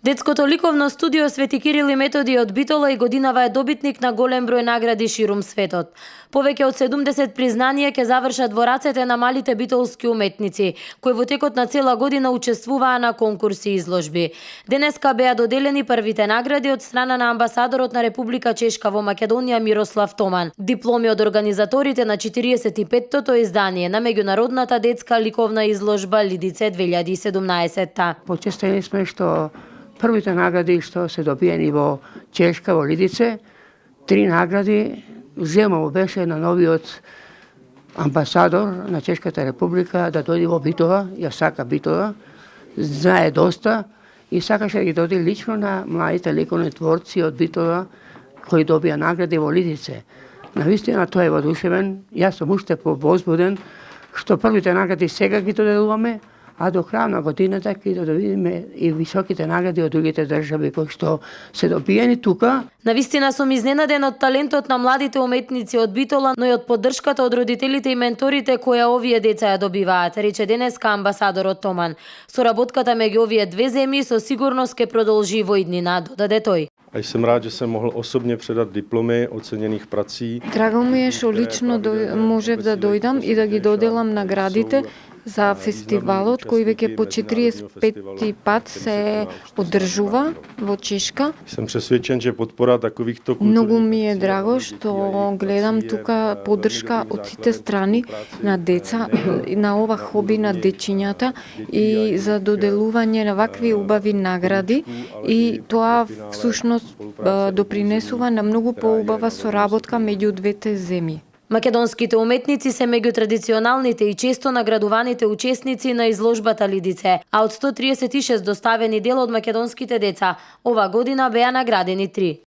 Детското ликовно студио Свети Кирил и Методи од Битола и годинава е добитник на голем број награди ширум светот. Повеќе од 70 признанија ќе завршат во рацете на малите битолски уметници, кои во текот на цела година учествуваа на конкурси и изложби. Денеска беа доделени првите награди од страна на амбасадорот на Република Чешка во Македонија Мирослав Томан, дипломи од организаторите на 45-тото издание на меѓународната детска ликовна изложба Лидице 2017. Почестени сме што првите награди што се добиени во Чешка, во Лидице, 3 награди земало беше на новиот амбасадор на Чешката република да дојде во Битола, ја сака Битола, знае доста и сакаше да ги доди лично на младите ликовни творци од Битола кои добија награди во Лидице. Навистина тој е воодушевен, јас сум уште повозбуден што првите награди сега ги доделуваме, а до крај на годината ќе да видиме и високите награди од другите држави кои што се добиени тука. Навистина сум изненаден од талентот на младите уметници од Битола, но и од поддршката од родителите и менторите која овие деца ја добиваат, рече денеска амбасадорот Томан. Соработката меѓу овие две земји со сигурност ќе продолжи во иднина, додаде тој. A jsem rád, že jsem mohl osobně předat diplomy oceněných prací. Драго ми е што лично можев да дојдам и да ги доделам наградите за фестивалот кој веќе по 45-ти пат се одржува во Чешка. Jsem přesvědčen, že podpora takovýchto Многу ми е драго што гледам тука поддршка од сите страни на деца, на ова хоби на дечињата и за доделување на вакви убави награди и тоа всушност допринесува на многу поубава соработка меѓу двете земји. Македонските уметници се меѓу традиционалните и често наградуваните учесници на изложбата Лидице, а од 136 доставени дела од македонските деца, ова година беа наградени 3.